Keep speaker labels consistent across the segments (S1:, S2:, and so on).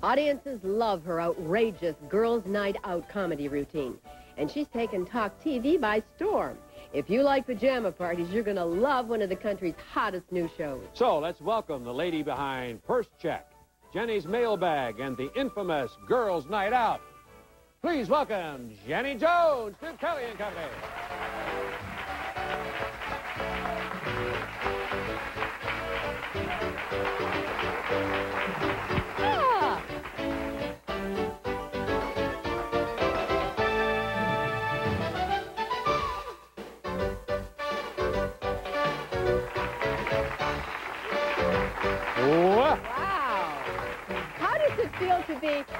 S1: Audiences love her outrageous girls' night out comedy routine. And she's taken talk TV by storm. If you like pajama parties, you're going to love one of the country's hottest new shows.
S2: So let's welcome the lady behind Purse Check, Jenny's Mailbag, and the infamous Girls' Night Out. Please welcome Jenny Jones to Kelly and Company.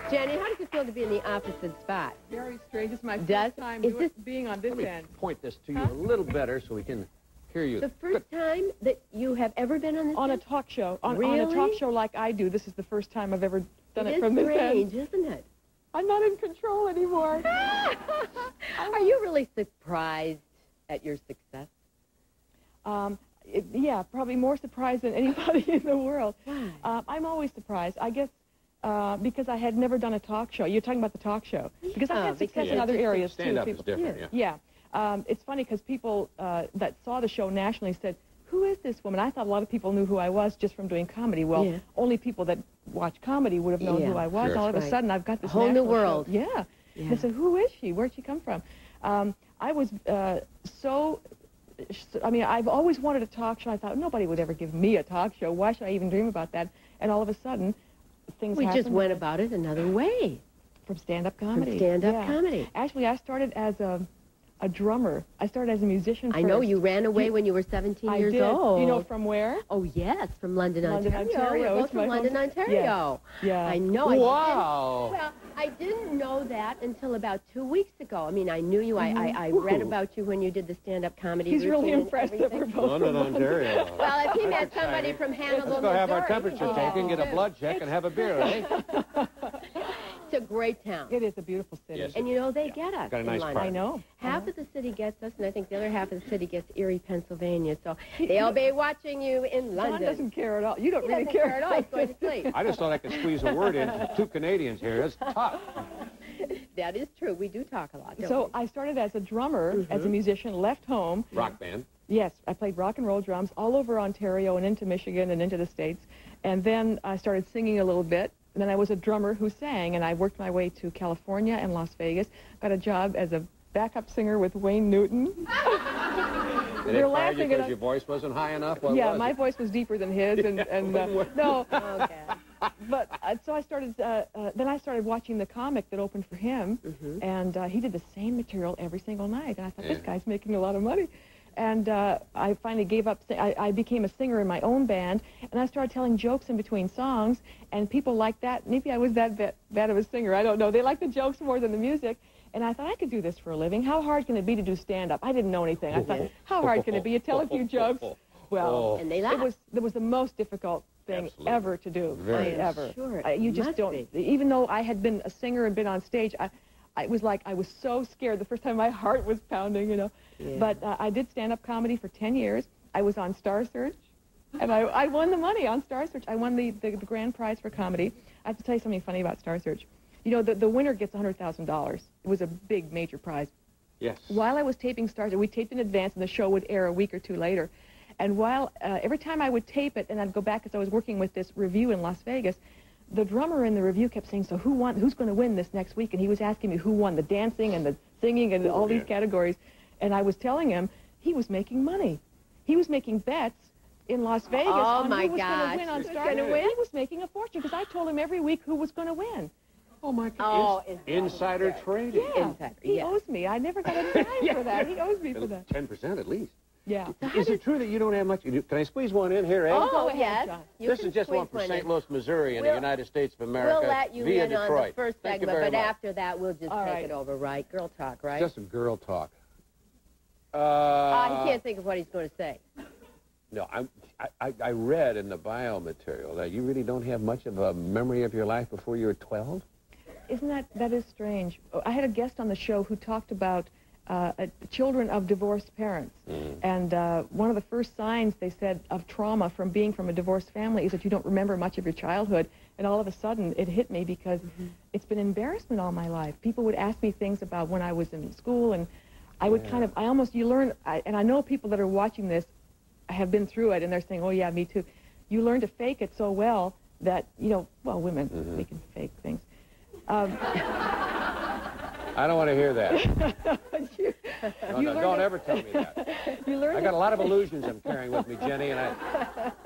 S1: Jenny, how does it feel to be in the opposite spot?
S3: Very strange. It's my first time being on this end.
S2: Point this to you a little better so we can hear you.
S1: The first time that you have ever been on this
S3: on
S1: end?
S3: A talk show. On
S1: Really?
S3: a talk show like I do. This is the first time I've ever done it from this end.
S1: It's strange, isn't it?
S3: I'm not in control anymore.
S1: Are you really surprised at your success?
S3: Yeah, probably more surprised than anybody in the world.
S1: Why?
S3: I'm always surprised. I guess because I had never done a talk show. You're talking about the talk show. Because I've had success in other areas, too.
S2: Stand-up is different,
S3: yeah. It's funny because people that saw the show nationally said, who is this woman? I thought a lot of people knew who I was just from doing comedy. Well, only people that watch comedy would have known who I was.
S2: Sure.
S3: All of a sudden, I've got this
S1: whole new world.
S3: Show. Yeah. They said, who is she? Where'd she come from? I was I mean, I've always wanted a talk show. I thought, nobody would ever give me a talk show. Why should I even dream about that? And all of a sudden, things happened.
S1: We just went about it another way.
S3: From stand-up comedy.
S1: From stand-up comedy.
S3: Actually, I started as a drummer. I started as a musician first.
S1: I know, you ran away when you were 17 years old.
S3: You know from where?
S1: Oh, yes, from London, Ontario.
S3: We're
S1: both from London, Ontario.
S3: Yeah.
S1: I know.
S2: Wow.
S1: Well, I didn't know that until about 2 weeks ago. I mean, I knew you. I read about you when you did the stand-up comedy.
S3: He's really impressed that we're both
S2: London, Ontario.
S1: Well, if he met somebody from Hannibal,
S2: Let's go have our
S1: Missouri,
S2: temperature taken, get a blood check, and have a beer, eh?
S1: It's a great town.
S3: It is a beautiful city.
S2: Yes.
S1: And you know, they get us
S2: Got a nice
S1: in London.
S2: park.
S3: I know.
S1: Half of the city gets us, and I think the other half of the city gets Erie, Pennsylvania. So they'll be watching you in London.
S3: John doesn't care at all. You don't really
S1: doesn't
S3: care
S1: at all. He's going to sleep.
S2: I just thought I could squeeze a word in. Two Canadians here. That's tough.
S1: That is true. We do talk a lot, don't
S3: So
S1: we?
S3: I started as a drummer, as a musician, left home.
S2: Rock band.
S3: Yes, I played rock and roll drums all over Ontario and into Michigan and into the States. And then I started singing a little bit. And then I was a drummer who sang, and I worked my way to California and Las Vegas. Got a job as a backup singer with Wayne Newton.
S2: Did they fire you because your voice wasn't high enough?
S3: Yeah, my voice was deeper than his, and no.
S1: Okay.
S3: But so I started. Then I started watching the comic that opened for him, and he did the same material every single night. And I thought, this guy's making a lot of money. And I finally gave up. I became a singer in my own band, and I started telling jokes in between songs, and people liked that. Maybe I was that bad of a singer. I don't know. They liked the jokes more than the music. And I thought, I could do this for a living. How hard can it be to do stand-up? I didn't know anything. I thought, how hard can it be? You tell a few jokes. Well,
S1: and they laughed.
S3: It was the most difficult thing ever to do. Ever.
S1: Sure.
S3: You just don't. Even though I had been a singer and been on stage, I was like, I was so scared the first time my heart was pounding, you know.
S1: Yeah.
S3: But I did stand-up comedy for 10 years. I was on Star Search, and I won the money on Star Search. I won the grand prize for comedy. I have to tell you something funny about Star Search. You know, the winner gets $100,000. It was a big, major prize.
S2: Yes.
S3: While I was taping Star Search, we taped in advance, and the show would air a week or two later. And while every time I would tape it, and I'd go back as I was working with this review in Las Vegas, the drummer in the review kept saying, so who's going to win this next week? And he was asking me who won the dancing and the singing and all these categories. And I was telling him he was making money. He was making bets in Las Vegas on who was going to win on Star Search. He was making a fortune because I told him every week who was going to win.
S2: Oh, my God. Insider trading.
S3: Yeah. He owes me. I never got a dime for that. He owes me for that.
S2: 10% at least.
S3: Yeah.
S2: Is it true that you don't have much? Can I squeeze one in here, eh?
S1: Oh, yes.
S2: This is just one from St. Louis, Missouri in the United States of America.
S1: We'll let you
S2: via
S1: in
S2: Detroit.
S1: on the first segment, but after that, we'll just take it over, right? Girl talk, right?
S2: Just a girl talk.
S1: He can't think of what he's going to say.
S2: No, I read in the bio material that you really don't have much of a memory of your life before you were 12?
S3: Isn't that is strange. I had a guest on the show who talked about children of divorced parents. And one of the first signs, they said, of trauma from being from a divorced family is that you don't remember much of your childhood. And all of a sudden, it hit me because it's been embarrassment all my life. People would ask me things about when I was in school, and I would you learn, and I know people that are watching this have been through it, and they're saying, oh, yeah, me too. You learn to fake it so well that, you know, well, women, we can fake things.
S2: I don't want to hear that. Don't ever tell me that. I got a lot of illusions I'm carrying with me, Jenny, and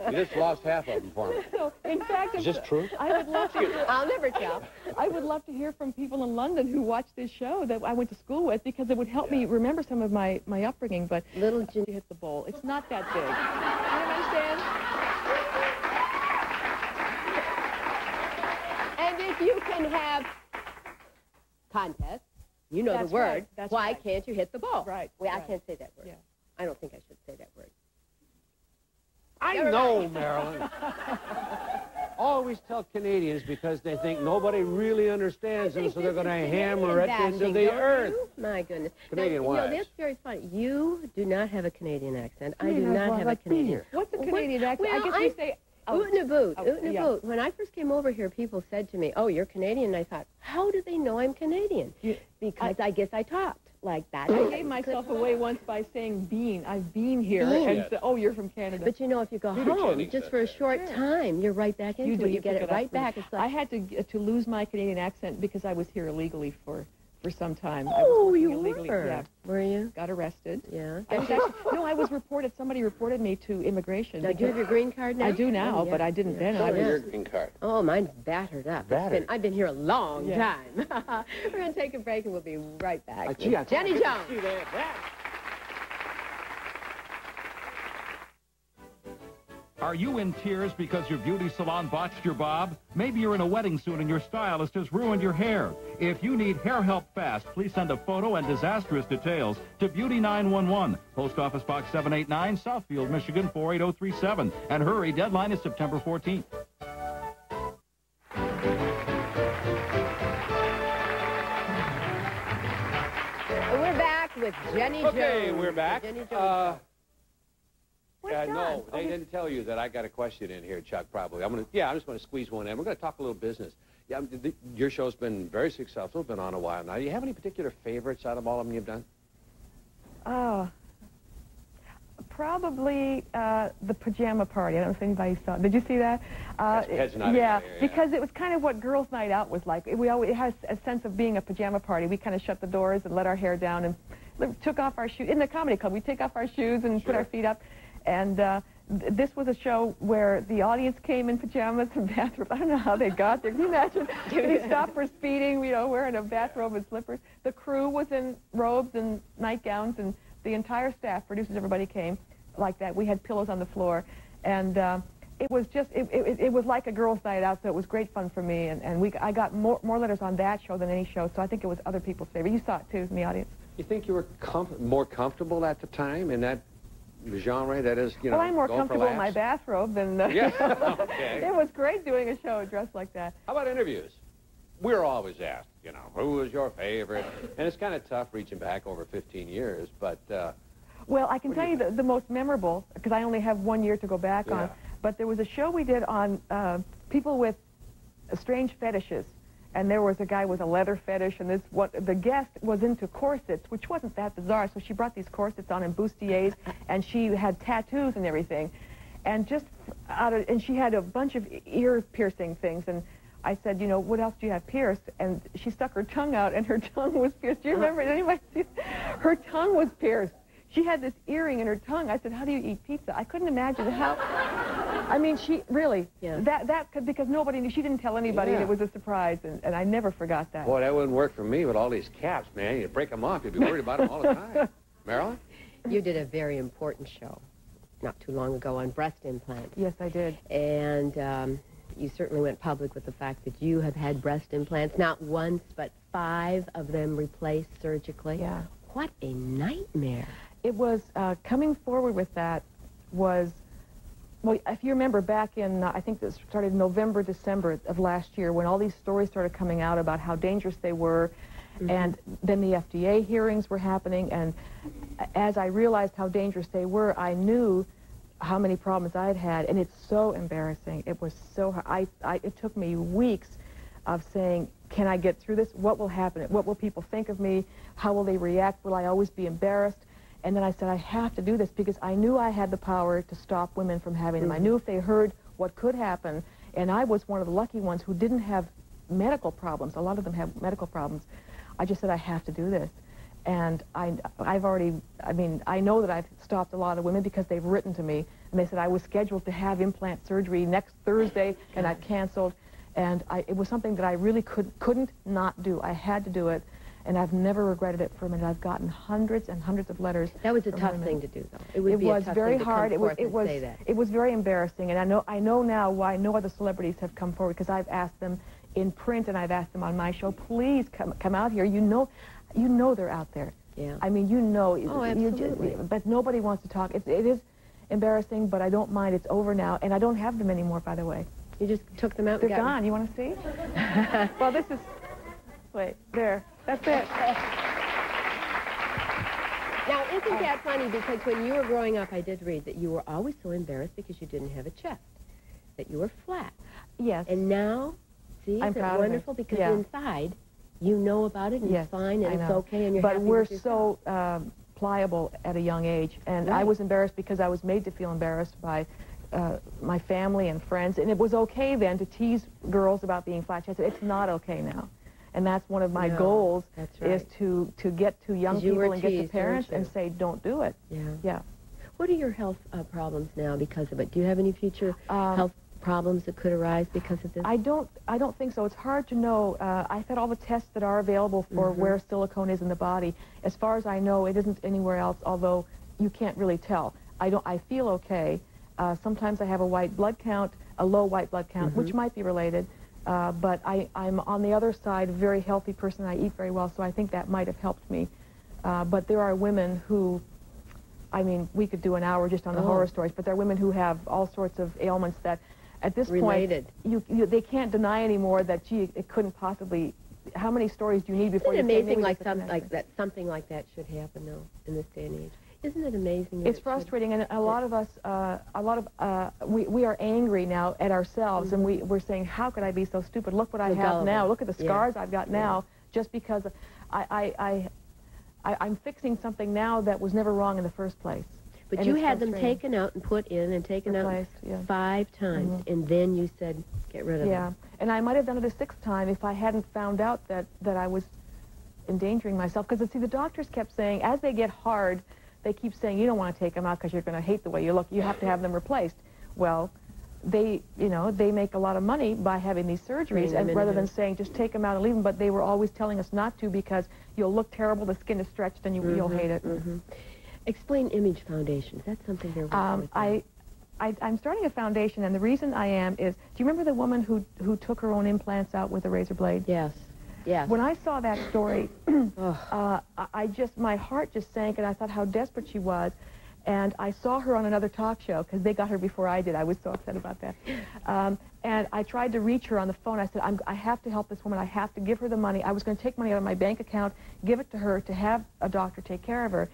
S2: you just lost half of them for me.
S3: No, in fact,
S2: is this true?
S3: I would love to hear,
S1: I'll never tell.
S3: I would love to hear from people in London who watch this show that I went to school with, because it would help me remember some of my upbringing. But
S1: little
S3: Ginny hit the bowl. It's not that big. You understand?
S1: And if you can have contests, you know
S3: That's
S1: the word.
S3: right. That's
S1: Why
S3: right.
S1: can't you hit the ball?
S3: Right.
S1: Well, I
S3: Right.
S1: can't say that word.
S3: Yeah.
S1: I don't think I should say that word.
S2: I know, Marilyn. Always tell Canadians because they think nobody really understands them, so they're going to hammer it into the earth.
S1: My goodness.
S2: Canadian
S1: now,
S2: wives.
S1: You know, that's very funny. You do not have a Canadian accent. I do
S3: Canadian,
S1: not
S3: well,
S1: have a
S3: like
S1: Canadian.
S3: beer. What's a Canadian accent?
S1: Well,
S3: I guess we say...
S1: Oot and a boot, oot and a
S3: yeah.
S1: boot. When I first came over here, people said to me, oh, you're Canadian. And I thought, how do they know I'm Canadian? Because I guess I talked like that.
S3: I gave myself away once by saying bean. I've been here. And
S2: Yes.
S3: so, oh, you're from Canada.
S1: But you know, if you go home just for a short time, you're right back into it. You get it right back. It's like,
S3: I had to lose my Canadian accent because I was here illegally for some time.
S1: oh, you
S3: illegally,
S1: were?
S3: Yeah.
S1: Were you?
S3: Got arrested.
S1: Yeah.
S3: I was actually, no, I was reported. Somebody reported me to immigration.
S1: Now, do you have your green card now?
S3: I do now,
S1: Oh, yeah.
S3: but I didn't then.
S2: Show
S3: I
S2: me
S3: was,
S2: your green card.
S1: Oh, mine's battered up.
S2: Battered?
S1: I've been here a long
S3: Yeah.
S1: time. We're going to take a break, and we'll be right back.
S2: Gee, I
S1: with Jenny Jones.
S2: see that.
S4: Are you in tears because your beauty salon botched your bob? Maybe you're in a wedding suit and your stylist has ruined your hair. If you need hair help fast, please send a photo and disastrous details to Beauty 911, Post Office Box 789, Southfield, Michigan 48037. And hurry, deadline is September 14th.
S1: We're back with Jenny Jones.
S2: Okay, we're back.
S1: Jenny Jones.
S2: No, they didn't tell you that I got a question in here, Chuck, probably. I'm just going to squeeze one in. We're going to talk a little business. Yeah, your show's been very successful, been on a while now. Do you have any particular favorites out of all of them you've done?
S3: Probably the pajama party. I don't know if anybody saw it. Did you see that?
S2: Heads nodding
S3: yeah,
S2: there, yeah,
S3: because it was kind of what Girls' Night Out was like. It has a sense of being a pajama party. We kind of shut the doors and let our hair down and took off our shoes. In the comedy club, we take off our shoes and put our feet up. And this was a show where the audience came in pajamas and bathrobes. I don't know how they got there. Can you imagine? They stopped for speeding, you know, wearing a bathrobe and slippers. The crew was in robes and nightgowns, and the entire staff, producers, everybody came like that. We had pillows on the floor. And it was just, it was like a girls' night out, so it was great fun for me. And I got more letters on that show than any show, so I think it was other people's favorite. You saw it, too, in the audience.
S2: You think you were more comfortable at the time in that genre, that is, you know,
S3: well, I'm more comfortable in my bathrobe than...
S2: Yeah, okay.
S3: It was great doing a show dressed like that.
S2: How about interviews? We're always asked, you know, who was your favorite? And it's kind of tough reaching back over 15 years, but...
S3: well, I can tell you the most memorable, because I only have 1 year to go back on, but there was a show we did on people with strange fetishes. And there was a guy with a leather fetish, and the guest was into corsets, which wasn't that bizarre. So she brought these corsets on and bustiers, and she had tattoos and everything, and and she had a bunch of ear piercing things. And I said, you know, what else do you have pierced? And she stuck her tongue out, and her tongue was pierced. Do you remember? Did anybody see it? Her tongue was pierced. She had this earring in her tongue. I said, how do you eat pizza? I couldn't imagine how. I mean, she really, because nobody knew. She didn't tell anybody, and it was a surprise, and I never forgot that.
S2: Boy, that wouldn't work for me with all these caps, man. You'd break them off. You'd be worried about them all the time. Marilyn?
S1: You did a very important show not too long ago on breast implants.
S3: Yes, I did.
S1: And you certainly went public with the fact that you have had breast implants, not once, but 5 of them replaced surgically.
S3: Yeah.
S1: What a nightmare.
S3: It was, coming forward with that was, well, if you remember back in, I think this started November, December of last year, when all these stories started coming out about how dangerous they were, And then the FDA hearings were happening, and as I realized how dangerous they were, I knew how many problems I had, and it's so embarrassing. It was so hard. It took me weeks of saying, can I get through this? What will happen? What will people think of me? How will they react? Will I always be embarrassed? And then I said, I have to do this, because I knew I had the power to stop women from having them. I knew if they heard what could happen, and I was one of the lucky ones who didn't have medical problems. A lot of them have medical problems. I just said, I have to do this. And I know that I've stopped a lot of women because they've written to me, and they said I was scheduled to have implant surgery next Thursday, and I've canceled. And it was something that I really couldn't not do. I had to do it, and I've never regretted it for a minute. I've gotten hundreds and hundreds of letters.
S1: That was a tough thing to do, though.
S3: It was very hard. It was very embarrassing, and I know now why no other celebrities have come forward, because I've asked them in print and I've asked them on my show, please come out here. You know they're out there.
S1: Yeah.
S3: I mean, you know.
S1: Oh, absolutely.
S3: But nobody wants to talk. It is embarrassing, but I don't mind. It's over now, and I don't have them anymore, by the way.
S1: You just took them out?
S3: They're gone. You want to see? Well, this is... Wait, there. That's it.
S1: Now, isn't that funny? Because when you were growing up, I did read that you were always so embarrassed because you didn't have a chest, that you were flat.
S3: Yes.
S1: And now, see,
S3: I'm
S1: isn't
S3: proud
S1: it wonderful?
S3: of it.
S1: Because
S3: yeah.
S1: inside, you know about it, and
S3: yes,
S1: it's fine, and
S3: I
S1: it's
S3: know.
S1: okay, and you're
S3: but
S1: happy
S3: we're
S1: with yourself.
S3: so pliable at a young age, and
S1: Right.
S3: I was embarrassed because I was made to feel embarrassed by my family and friends, and it was okay then to tease girls about being flat-chested. It's not okay now, and that's one of my goals.
S1: That's right.
S3: Is to get to young people and get to parents and say, don't do it.
S1: Yeah.
S3: Yeah.
S1: What are your health problems now because of it? Do you have any future health problems that could arise because of this?
S3: I don't think so. It's hard to know. I've had all the tests that are available for where silicone is in the body. As far as I know, it isn't anywhere else, although you can't really tell. I feel okay. Sometimes I have a white blood count, a low white blood count, which might be related. But I'm on the other side, a very healthy person. I eat very well, so I think that might have helped me. But there are women who, I mean, we could do an hour just on the horror stories, but there are women who have all sorts of ailments that, at this point, they can't deny anymore that, gee, it couldn't possibly. How many stories do you need before you say maybe
S1: something like that should happen, though, in this day and age? Isn't it amazing?
S3: It's frustrating, and a lot of us, we are angry now at ourselves, and we're saying, how could I be so stupid? Look what I have now. Look at the scars I've got now, just because I'm fixing something now that was never wrong in the first place.
S1: But you had them taken out and put in and taken out 5 times, and then you said, get rid of them.
S3: Yeah, and I might have done it a 6th time if I hadn't found out that I was endangering myself. Because, see, the doctors kept saying, as they get hard, they keep saying, you don't want to take them out because you're going to hate the way you look. You have to have them replaced. Well, they make a lot of money by having these surgeries, and rather than saying, just take them out and leave them, but they were always telling us not to because you'll look terrible, the skin is stretched, and you'll hate it.
S1: Explain Image Foundations. That's something they're working with.
S3: I'm starting a foundation, and the reason I am is, do you remember the woman who took her own implants out with a razor blade?
S1: Yes. Yes.
S3: When I saw that story, my heart just sank, and I thought how desperate she was. And I saw her on another talk show, because they got her before I did. I was so upset about that. And I tried to reach her on the phone. I said, I have to help this woman. I have to give her the money. I was going to take money out of my bank account, give it to her to have a doctor take care of her.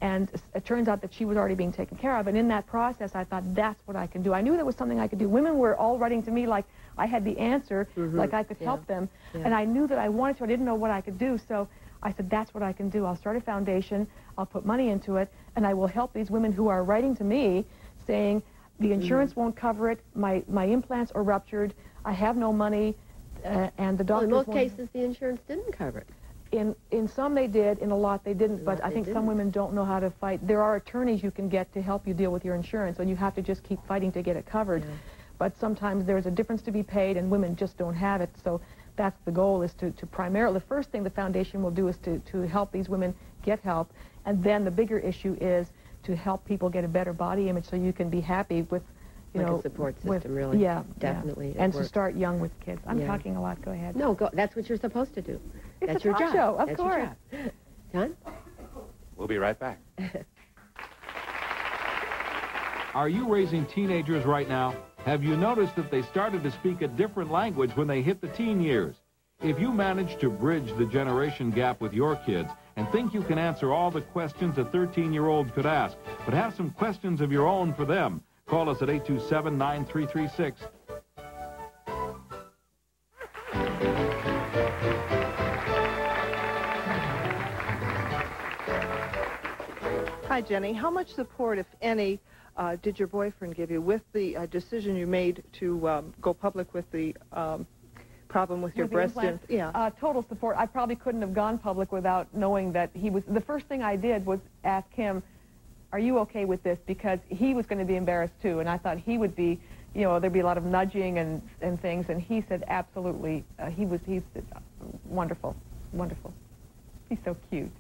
S3: And it turns out that she was already being taken care of. And in that process, I thought, that's what I can do. I knew there was something I could do. Women were all writing to me like I had the answer, like I could help them. And I knew that I wanted to. I didn't know what I could do. So I said, that's what I can do. I'll start a foundation. I'll put money into it. And I will help these women who are writing to me saying, the insurance won't cover it. My implants are ruptured. I have no money. And the doctors
S1: in most cases, the insurance didn't cover it.
S3: In some they did, in a lot they didn't, but I think some women don't know how to fight. There are attorneys you can get to help you deal with your insurance, and you have to just keep fighting to get it covered. But sometimes there's a difference to be paid, and women just don't have it. So that's the goal, is to primarily, the first thing the foundation will do is to help these women get help, and then the bigger issue is to help people get a better body image so you can be happy with, you know,
S1: a support system, really. Yeah, definitely.
S3: And to start young with kids. I'm talking a lot. Go ahead.
S1: No, go. That's what you're supposed to do. That's your job.
S3: Show, of course.
S1: John?
S2: We'll be right back.
S4: Are you raising teenagers right now? Have you noticed that they started to speak a different language when they hit the teen years? If you manage to bridge the generation gap with your kids and think you can answer all the questions a 13-year-old could ask, but have some questions of your own for them, call us at 827-9336.
S5: Hi, Jenny. How much support, if any, did your boyfriend give you with the decision you made to go public with the problem with your breast?
S3: Yeah. Total support. I probably couldn't have gone public without knowing that he was... The first thing I did was ask him, are you okay with this? Because he was going to be embarrassed too, and I thought he would be, you know, there'd be a lot of nudging and things, and he said absolutely. He's wonderful, wonderful. He's so cute.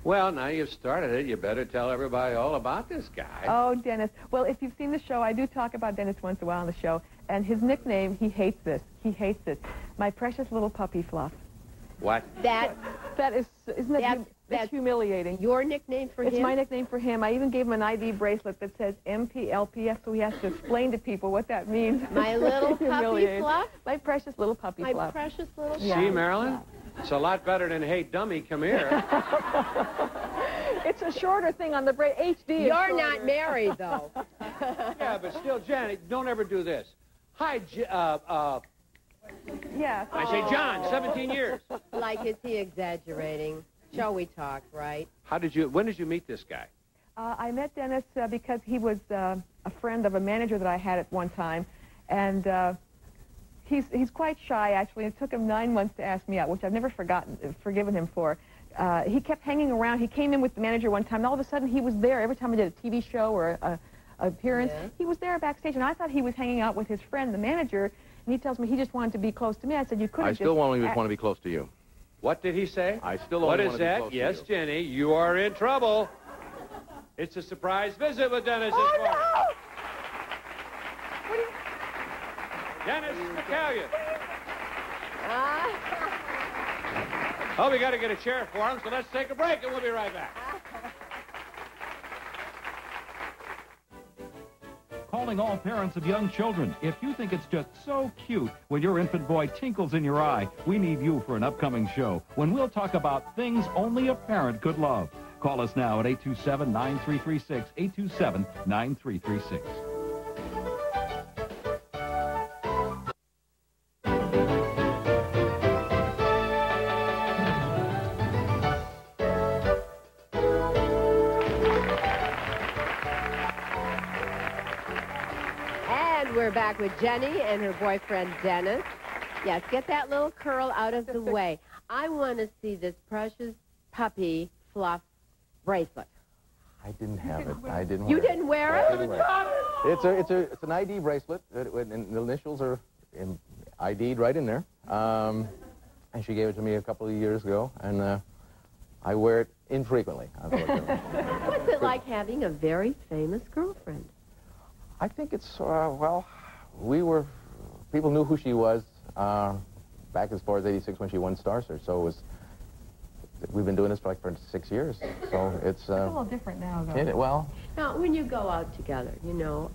S2: Well, now you've started it, you better tell everybody all about this guy.
S3: Oh, Dennis. Well, if you've seen the show, I do talk about Dennis once in a while on the show, and his nickname, he hates this. He hates it. My precious little puppy Fluff.
S2: What?
S3: That is, isn't that that's humiliating?
S1: Your nickname for him?
S3: It's my nickname for him. I even gave him an ID bracelet that says MPLPS, so he has to explain to people what that means.
S1: My little puppy Fluff?
S3: My precious little puppy Fluff.
S1: My precious little
S2: See, Marilyn? It's a lot better than Hey Dummy, come here.
S3: It's a shorter thing on the HD.
S1: You're not married, though.
S2: Yeah, but still, Janet, don't ever do this. Hi,
S3: Yes.
S2: I say John, 17 years.
S1: Like, is he exaggerating? Shall we talk, right?
S2: When did you meet this guy?
S3: I met Dennis because he was a friend of a manager that I had at one time, and he's quite shy, actually. It took him 9 months to ask me out, which I've never forgiven him for. He kept hanging around. He came in with the manager one time, and all of a sudden he was there every time I did a TV show or a appearance. Yeah. He was there backstage, and I thought he was hanging out with his friend, the manager, and he tells me he just wanted to be close to me. I said, you couldn't.
S6: I still want to be close to you.
S2: What did he say?
S6: I still want to be close to you.
S2: What is that? Yes, Jenny, you are in trouble. It's a surprise visit with Dennis.
S3: Oh, no! What are you...
S2: Dennis McCallion. Oh, we got to get a chair for him, so let's take a break, and we'll be right back.
S4: Calling all parents of young children. If you think it's just so cute when your infant boy tinkles in your eye, we need you for an upcoming show when we'll talk about things only a parent could love. Call us now at 827-9336, 827-9336.
S1: We're back with Jenny and her boyfriend, Dennis. Yes, get that little curl out of the way. I want to see this precious puppy Fluff bracelet.
S6: I didn't have it. I didn't
S1: You
S6: wear it.
S1: didn't wear it?
S6: I didn't wear it. It's an ID bracelet, and the initials are ID'd right in there. And she gave it to me a couple of years ago, and I wear it infrequently.
S1: What's it like having a very famous girlfriend?
S6: I think it's, well, people knew who she was back as far as '86 when she won Star Search, so we've been doing this for 6 years, so it's
S3: a little different now, though.
S1: Now, when you go out together, you know,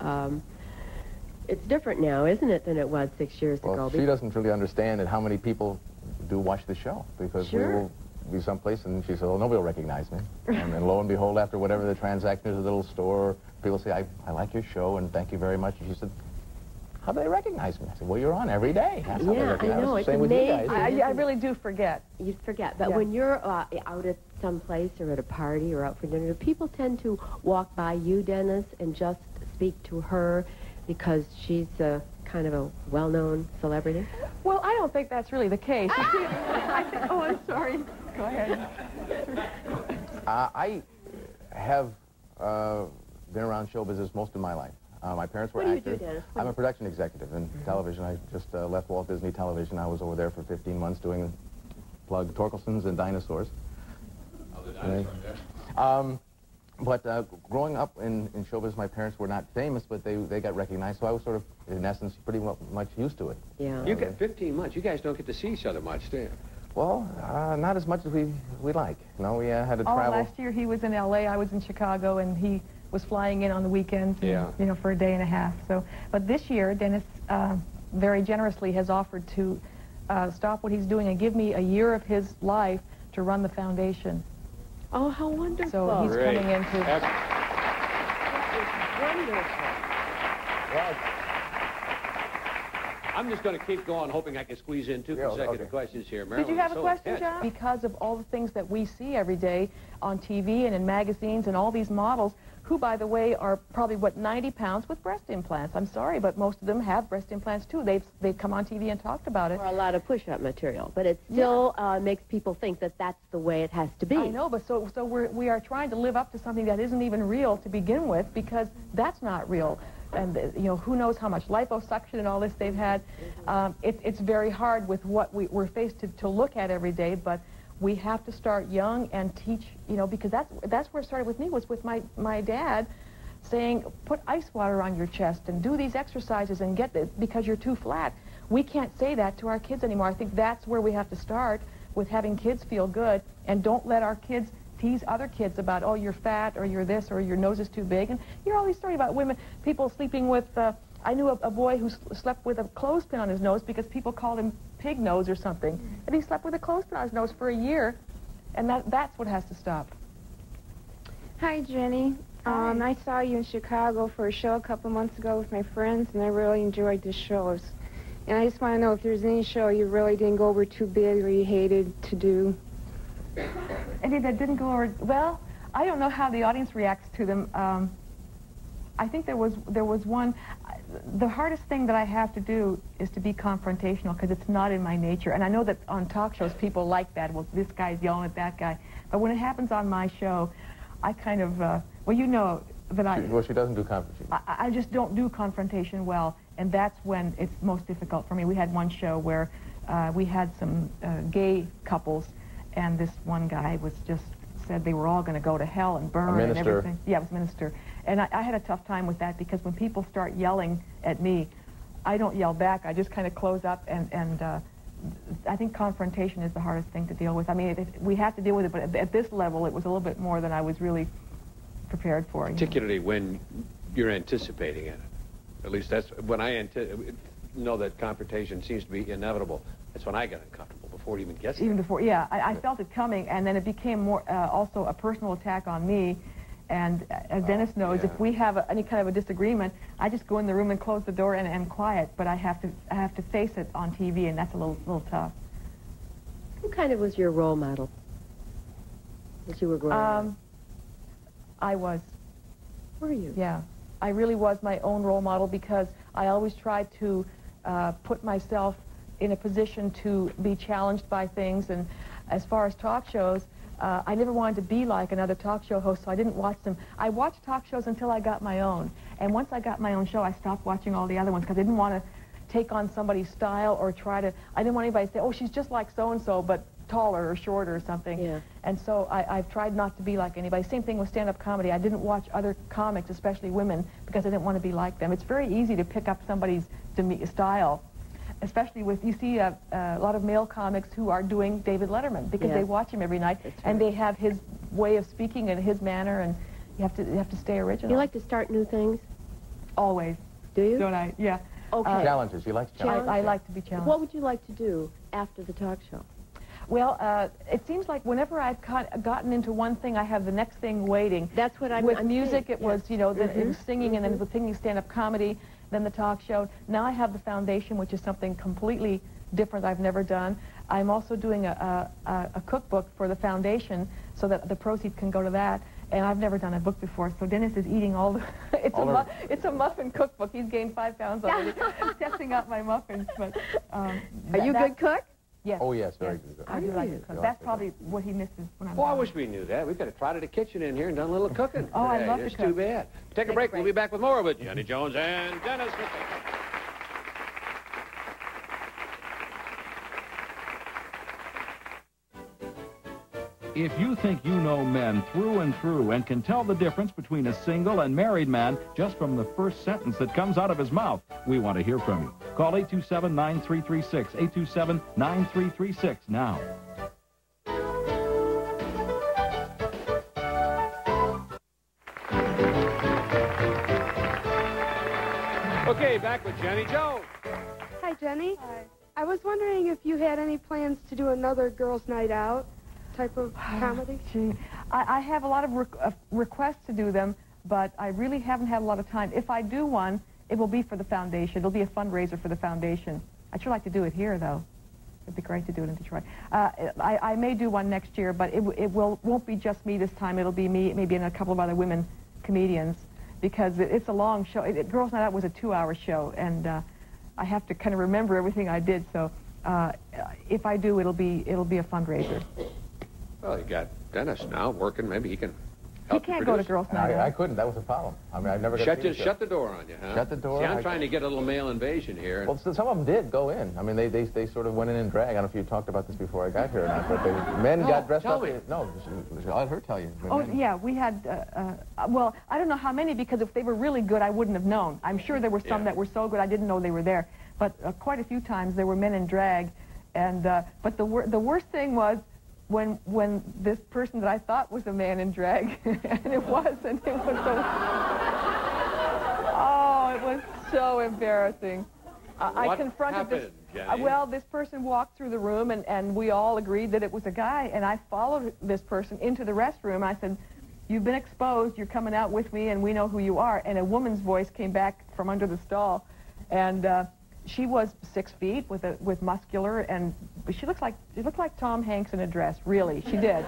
S1: it's different now, isn't it, than it was 6 years ago?
S6: Well, she doesn't really understand how many people do watch the show, because we will be someplace and she says, well, nobody will recognize me. And then lo and behold, after whatever the transaction is, a little store, people say, I like your show and thank you very much. And she said, how do they recognize me? I said, well, you're on every day. That's how they recognize.
S1: I know.
S6: It's
S1: amazing.
S6: with you guys.
S3: I really do forget.
S1: You forget. But when you're out at some place or at a party or out for dinner, do people tend to walk by you, Dennis, and just speak to her because she's kind of a well-known celebrity?
S3: Well, I don't think that's really the case. Oh, I'm sorry. Go ahead.
S6: I have been around show business most of my life. My parents were actors.
S1: What do you do, Dennis?
S6: I'm a production executive in television. I just left Walt Disney Television. I was over there for 15 months doing plug Torkelson's and Dinosaurs.
S2: Oh, the Dinosaurs,
S6: But growing up in show business, my parents were not famous, but they got recognized, so I was sort of, in essence, pretty much used to it.
S1: Yeah.
S2: You get 15 months. You guys don't get to see each other much, do you?
S6: Well, not as much as we like. You know, we had to travel.
S3: Last year he was in L.A., I was in Chicago, and he was flying in on the weekends, and, you know, for a day and a half. So, but this year, Dennis very generously has offered to stop what he's doing and give me a year of his life to run the foundation.
S1: Oh, how wonderful.
S3: So he's
S2: Great.
S3: coming into...
S1: That is wonderful.
S2: Well, I'm just going to keep going, hoping I can squeeze in 2 consecutive questions here. Marilyn,
S3: did you have a question,
S2: yes.
S3: John? Because of all the things that we see every day on TV and in magazines and all these models, who, by the way, are probably, 90 pounds with breast implants. I'm sorry, but most of them have breast implants, too. They've come on TV and talked about it.
S1: Or a lot of push-up material, but it still makes people think that that's the way it has to be.
S3: I know, but so we are trying to live up to something that isn't even real to begin with, because that's not real. And, you know, who knows how much liposuction and all this they've had. It's very hard with what we're faced to look at every day, but we have to start young and teach, you know, because that's where it started with me, was with my dad saying, put ice water on your chest and do these exercises and get it because you're too flat. We can't say that to our kids anymore. I think that's where we have to start, with having kids feel good, and don't let our kids tease other kids about, oh, you're fat, or you're this, or your nose is too big. And you hear all these stories about women, people sleeping with, I knew a boy who slept with a clothespin on his nose because people called him pig nose or something. And he slept with a clothespin on his nose for a year, and that's what has to stop.
S7: Hi, Jenny.
S3: Hi.
S7: I saw you in Chicago for a show a couple months ago with my friends, and I really enjoyed the shows. And I just want to know if there's any show you really didn't go over too big or you hated to do.
S3: Any that didn't go over, well, I don't know how the audience reacts to them. I think there was one, the hardest thing that I have to do is to be confrontational, because it's not in my nature. And I know that on talk shows people like that, well, this guy's yelling at that guy. But when it happens on my show, I kind of, well, you know that
S6: Well, she doesn't do confrontation.
S3: I just don't do confrontation well, and that's when it's most difficult for me. We had one show where we had some gay couples, and this one guy was just said they were all going to go to hell and burn and everything. Yeah, it was a minister. And I had a tough time with that, because when people start yelling at me, I don't yell back. I just kind of close up, and I think confrontation is the hardest thing to deal with. I mean, we have to deal with it, but at this level, it was a little bit more than I was really prepared for.
S2: Particularly when you're anticipating it. At least that's when I know that confrontation seems to be inevitable. That's when I get uncomfortable, before it even gets there.
S3: Even before, yeah. I felt it coming, and then it became more also a personal attack on me. And as Dennis knows, if we have any kind of a disagreement, I just go in the room and close the door and quiet. But I have to face it on TV, and that's a little tough.
S1: Who kind of was your role model as you were growing up?
S3: I was.
S1: Were you?
S3: Yeah. I really was my own role model, because I always tried to put myself in a position to be challenged by things. And as far as talk shows, I never wanted to be like another talk show host, so I didn't watch them. I watched talk shows until I got my own. And once I got my own show, I stopped watching all the other ones, because I didn't want to take on somebody's style or try to... I didn't want anybody to say, oh, she's just like so-and-so, but taller or shorter or something.
S1: Yeah.
S3: And so I've tried not to be like anybody. Same thing with stand-up comedy. I didn't watch other comics, especially women, because I didn't want to be like them. It's very easy to pick up somebody's style, especially with, you see a lot of male comics who are doing David Letterman, because they watch him every night, and they have his way of speaking and his manner, and you have to stay original.
S1: You like to start new things?
S3: Always.
S1: Do you?
S3: Don't I? Yeah.
S1: Okay.
S6: Challenges. She likes challenges.
S3: I like to be challenged.
S1: What would you like to do after the talk show?
S3: Well, it seems like whenever I've gotten into one thing, I have the next thing waiting.
S1: That's what I'm
S3: With
S1: I'm
S3: music,
S1: saying.
S3: it was, you know, it was singing, and then with singing, stand-up comedy, then the talk show. Now I have the foundation, which is something completely different I've never done. I'm also doing a cookbook for the foundation, so that the proceeds can go to that. And I've never done a book before, so Dennis is eating all the... it's a muffin cookbook. He's gained 5 pounds already. Testing out my muffins, but...
S1: Are you a good cook?
S3: Yes.
S6: Oh, yes, very good.
S3: I do like to cook. That's probably what he misses when I'm
S2: Well, I
S3: gone.
S2: wish we knew that. We could have trotted a kitchen in here and done a little cooking.
S3: Oh, I'd love to
S2: It's
S3: cook.
S2: too bad. Take a break. We'll be back with more with Jenny Jones and Dennis Mitchell.
S4: If you think you know men through and through and can tell the difference between a single and married man just from the first sentence that comes out of his mouth, we want to hear from you. Call 827-9336, 827-9336 now.
S2: Okay, back with Jenny Jones.
S7: Hi, Jenny.
S5: Hi.
S7: I was wondering if you had any plans to do another girls' night out type of comedy.
S3: Gee, I have a lot of requests to do them, but I really haven't had a lot of time. If I do one, it will be for the foundation. It'll be a fundraiser for the foundation. I'd sure like to do it here, though. It'd be great to do it in Detroit. I may do one next year, but it won't be just me this time. It'll be me, maybe and a couple of other women comedians, because it's a long show. Girls' Night Out was a 2-hour show, and I have to kind of remember everything I did. So if I do, it'll be a fundraiser.
S2: Well, you got Dennis now working. Maybe he can
S3: He
S2: help
S3: can't
S2: you
S3: go to
S2: produce.
S3: Girls' Night Out.
S6: I couldn't. That was the problem. I mean, I never got to
S2: Shut the door on you, huh?
S6: Shut the door?
S2: See, I'm trying to get a little male invasion here.
S6: Well, some of them did go in. I mean, they sort of went in drag. I don't know if you talked about this before I got here or not, but men got dressed up. No, I'll let her tell you.
S3: Oh, yeah, we had, well, I don't know how many, because if they were really good, I wouldn't have known. I'm sure there were some that were so good I didn't know they were there. But quite a few times there were men in drag. And, but the worst thing was, when this person that I thought was a man in drag, and it wasn't, it was so, oh, it was so embarrassing. I confronted this, well, this person walked through the room, and we all agreed that it was a guy, and I followed this person into the restroom. I said, "You've been exposed, you're coming out with me, and we know who you are." And a woman's voice came back from under the stall, and she was 6 feet with muscular, and she looked like Tom Hanks in a dress. Really, she did.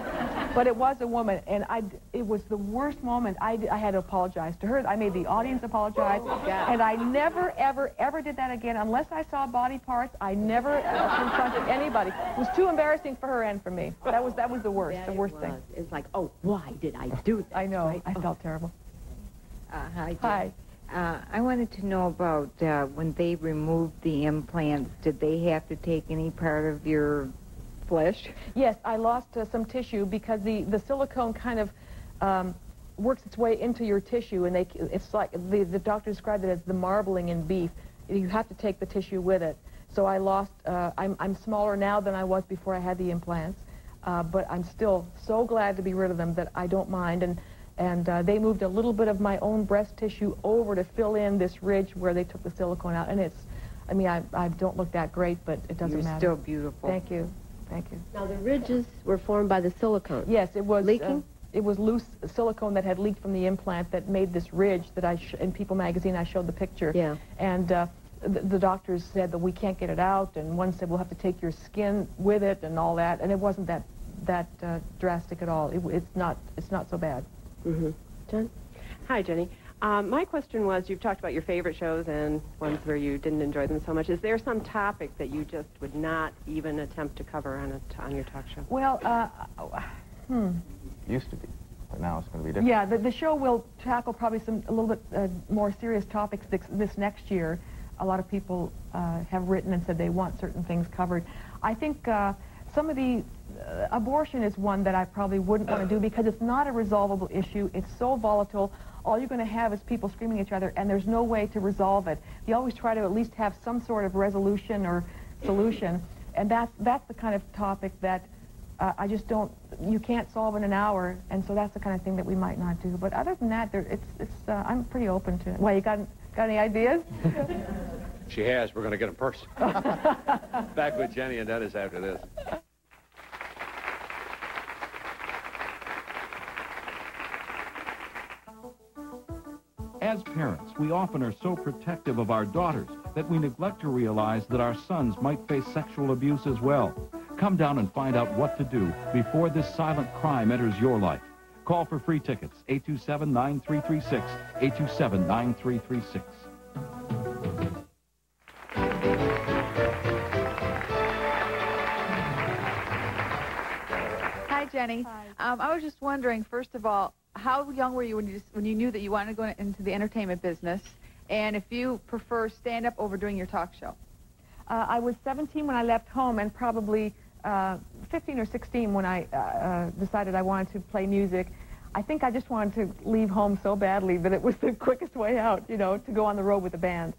S3: But it was a woman, and it was the worst moment. I had to apologize to her. I made the audience apologize, and I never, ever, ever did that again unless I saw body parts. I never confronted anybody. It was too embarrassing for her and for me. That was the worst. The worst thing.
S1: It's like, oh, why did I do that?
S3: I know.
S1: Right?
S3: I felt terrible.
S8: Hi.
S3: Hi.
S8: I wanted to know about when they removed the implants, did they have to take any part of your flesh?
S3: Yes, I lost some tissue because the silicone kind of works its way into your tissue, and it's like the doctor described it as the marbling in beef. You have to take the tissue with it. So I lost. I'm smaller now than I was before I had the implants, but I'm still so glad to be rid of them that I don't mind. And they moved a little bit of my own breast tissue over to fill in this ridge where they took the silicone out. And I mean, I don't look that great, but it doesn't matter.
S8: You're still beautiful.
S3: Thank you. Thank you.
S1: Now, the ridges were formed by the silicone.
S3: Yes, it was.
S1: Leaking?
S3: It was loose silicone that had leaked from the implant that made this ridge that in People magazine I showed the picture.
S1: Yeah.
S3: And the doctors said that we can't get it out, and one said we'll have to take your skin with it and all that. And it wasn't that drastic at all. It's not so bad.
S1: Mm-hmm. Jen?
S9: Hi, Jenny. My question was, you've talked about your favorite shows and ones where you didn't enjoy them so much. Is there some topic that you just would not even attempt to cover on your talk show?
S3: Well,
S6: Used to be, but now it's going to be different.
S3: Yeah, the show will tackle probably a little bit more serious topics this next year. A lot of people have written and said they want certain things covered. I think some of the abortion is one that I probably wouldn't want to do because it's not a resolvable issue. It's so volatile. All you're going to have is people screaming at each other, and there's no way to resolve it. You always try to at least have some sort of resolution or solution, and that's the kind of topic that I just don't. You can't solve in an hour, and so that's the kind of thing that we might not do. But other than that, I'm pretty open to it. Well, you got any ideas?
S2: She has. We're going to get them first. Back with Jenny and Dennis after this.
S4: As parents, we often are so protective of our daughters that we neglect to realize that our sons might face sexual abuse as well. Come down and find out what to do before this silent crime enters your life. Call for free tickets, 827-9336, 827-9336.
S10: Hi, Jenny.
S3: Hi.
S10: I was just wondering, first of all, how young were you when you knew that you wanted to go into the entertainment business, and if you prefer stand-up over doing your talk show?
S3: I was 17 when I left home, and probably 15 or 16 when I decided I wanted to play music. I think I just wanted to leave home so badly that it was the quickest way out, you know, to go on the road with a band.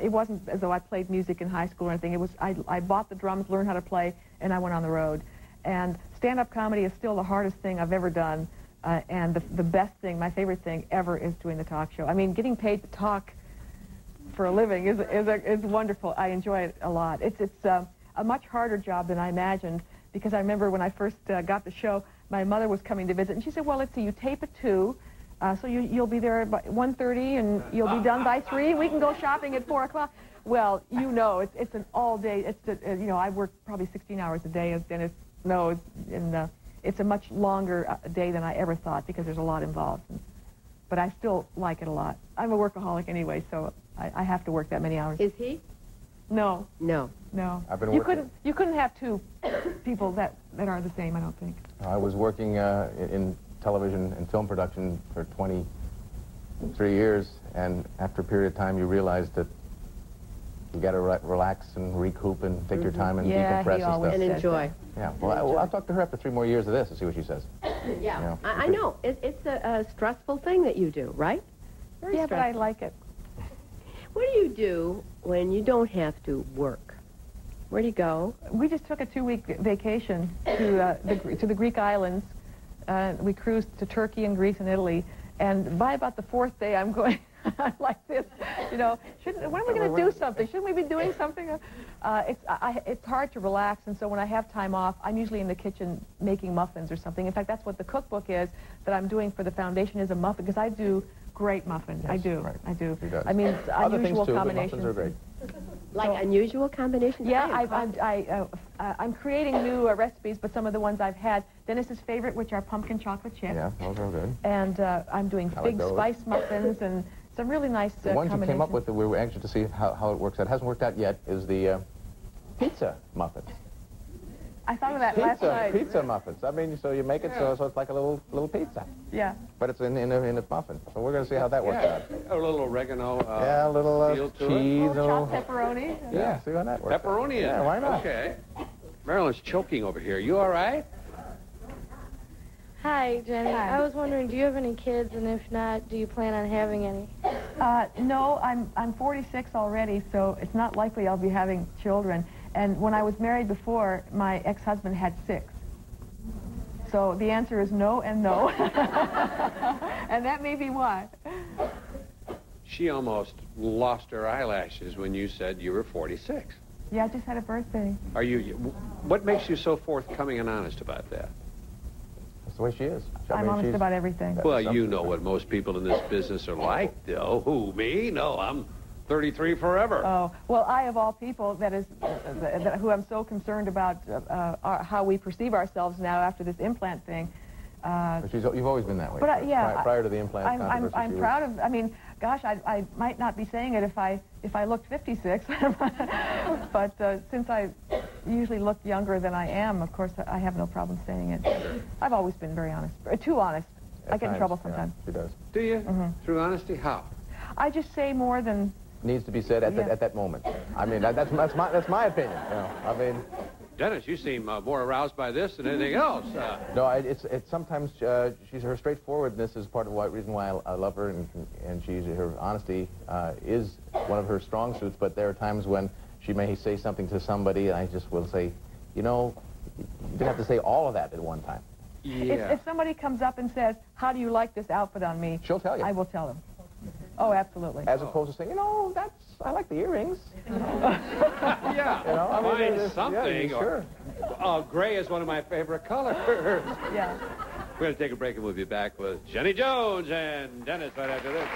S3: It wasn't as though I played music in high school or anything. It was I bought the drums, learned how to play, and I went on the road. And stand-up comedy is still the hardest thing I've ever done, and the best thing, my favorite thing ever, is doing the talk show. I mean, getting paid to talk for a living is wonderful. I enjoy it a lot. It's a much harder job than I imagined, because I remember when I first got the show, my mother was coming to visit, and she said, well, let's see, you tape at 2, so you'll be there by 1:30, and you'll be done by 3. We can go shopping at 4 o'clock. Well, you know, it's an all-day, you know, I work probably 16 hours a day, as Dennis knows, and it's a much longer day than I ever thought, because there's a lot involved. But I still like it a lot. I'm a workaholic anyway, so I have to work that many hours.
S1: Is he?
S3: No.
S1: No.
S3: No.
S6: I've been
S3: you couldn't have 2 people that are the same, I don't think.
S6: I was working in television and film production for 23 years, and after a period of time, you realize that you got to relax and recoup and take your time and decompress and stuff.
S1: And enjoy.
S6: Yeah. Well, I'll talk to her after 3 more years of this and see what she says.
S1: Yeah.
S6: You know,
S1: I know. It's a stressful thing that you do, right? Very
S3: yeah,
S1: stressful.
S3: but I like it.
S1: What do you do when you don't have to work? Where do you go?
S3: We just took a 2-week vacation to the Greek islands. We cruised to Turkey and Greece and Italy. And by about the 4th day, I'm going like this. You know, when are we going to do something? Shouldn't we be doing something? It's hard to relax, and so when I have time off, I'm usually in the kitchen making muffins or something. In fact, that's what the cookbook is that I'm doing for the foundation, is a muffin, because I do great muffins.
S6: Yes,
S3: I do.
S6: right.
S3: I do.
S6: She does.
S3: I mean, it's
S6: Other
S3: unusual
S6: things too,
S3: combinations.
S6: but muffins are great.
S1: Like unusual combinations?
S3: Yeah, I'm creating new recipes, but some of the ones I've had. Dennis's favorite, which are pumpkin chocolate chips.
S6: Yeah, those are good.
S3: And I'm doing fig spice muffins and some really nice
S6: The ones you came up with that we were anxious to see how it works out, hasn't worked out yet, is the pizza muffins.
S3: I thought of that last night.
S6: Pizza muffins. I mean, so you make it so it's like a little pizza.
S3: Yeah.
S6: But it's in a muffin. So we're going to see how that works out.
S2: A little oregano.
S6: Yeah, a little cheese.
S3: A little chopped pepperoni.
S6: Yeah, see how that works.
S2: Pepperoni.
S6: Yeah, why not?
S2: Okay. Marilyn's choking over here. You all right?
S11: Hi, Jenny.
S3: Hi.
S11: I was wondering, do you have any kids, and if not, do you plan on having any?
S3: No, I'm 46 already, so it's not likely I'll be having children. And when I was married before, my ex-husband had 6. So the answer is no and no. And that may be why.
S2: She almost lost her eyelashes when you said you were 46.
S3: Yeah, I just had a birthday.
S2: Are you? What makes you so forthcoming and honest about that?
S6: That's the way she is.
S3: I'm honest about everything.
S2: Well, you know what most people in this business are like, though. Who, me? No, I'm 33 forever.
S3: Oh, well, I, of all people, who I'm so concerned about how we perceive ourselves now after this implant thing.
S6: But you've always been that way.
S3: But yeah,
S6: prior to the implant controversy.
S3: I'm proud of. I mean, gosh, I might not be saying it if I looked 56, but since I usually look younger than I am, of course, I have no problem saying it. I've always been very honest, too honest. I get in trouble sometimes.
S6: Yeah, she does.
S2: Do you? Through honesty? How?
S3: I just say more than
S6: needs to be said at that moment. I mean, that's my opinion. You know, I mean.
S2: Dennis, you seem more aroused by this than anything else.
S6: No, it's sometimes her straightforwardness is part of the reason why I love her, and her honesty is one of her strong suits. But there are times when she may say something to somebody, and I just will say, you know, you didn't have to say all of that at one time.
S2: Yeah.
S3: If somebody comes up and says, "How do you like this outfit on me?"
S6: She'll tell you.
S3: I will tell them. Oh, absolutely.
S6: As opposed to saying, you know, I like the earrings.
S2: Yeah.
S6: You know, I mean,
S2: find something.
S6: Yeah, sure.
S2: Gray is one of my favorite colors.
S3: Yeah.
S2: We're going to take a break and we'll be back with Jenny Jones and Dennis right after this.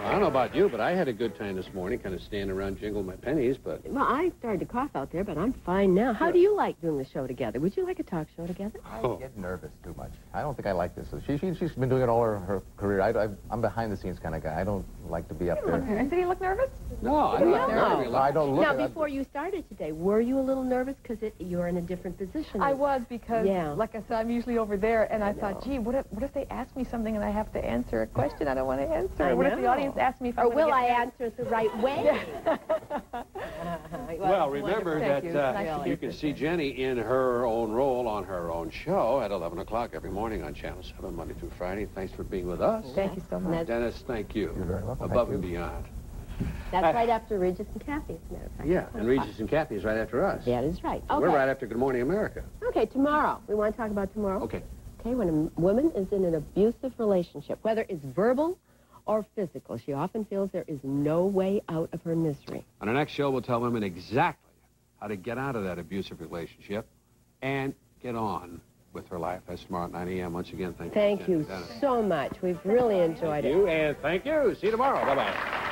S2: I don't know about you, but I had a good time this morning, kind of standing around jingling my pennies, but...
S1: Well, I started to cough out there, but I'm fine now. How do you like doing the show together? Would you like a talk show together?
S6: I get nervous too much. I don't think I like this. She's been doing it all her career. I'm behind-the-scenes kind of guy. I don't like to be up there.
S3: Did he look nervous?
S2: No, I don't look nervous.
S6: I don't look
S1: Now, before you started today, were you a little nervous because you're in a different position?
S3: I was because, like I said, I'm usually over there, and I thought, gee, what if they ask me something and I have to answer a question I don't want to answer? What if the audience asks me if
S1: or will I answer it the right way?
S2: Well, remember that you can see Jenny in her own role on her own show at 11 o'clock every morning on Channel 7, Monday through Friday. Thanks for being with us.
S3: Thank you so much.
S2: Dennis, thank you.
S6: You're very welcome.
S2: Above and beyond.
S1: That's right after Regis and Kathy, as a matter of fact.
S2: Yeah, and Regis and Kathy is right after us.
S1: That is right. Okay.
S2: We're right after Good Morning America.
S1: Okay, tomorrow. We want to talk about tomorrow?
S2: Okay.
S1: Okay, when a woman is in an abusive relationship, whether it's verbal or physical, she often feels there is no way out of her misery.
S2: On our next show, we'll tell women exactly how to get out of that abusive relationship and get on with her life. That's tomorrow at 9 a.m. Once again,
S1: thank you so much. We've really enjoyed it.
S2: Thank you, and thank you. See you tomorrow. Bye-bye.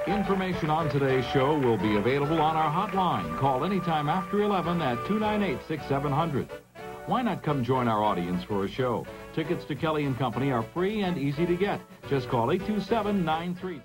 S4: Information on today's show will be available on our hotline. Call anytime after 11 at 298-6700. Why not come join our audience for a show? Tickets to Kelly & Company are free and easy to get. Just call 827-9333.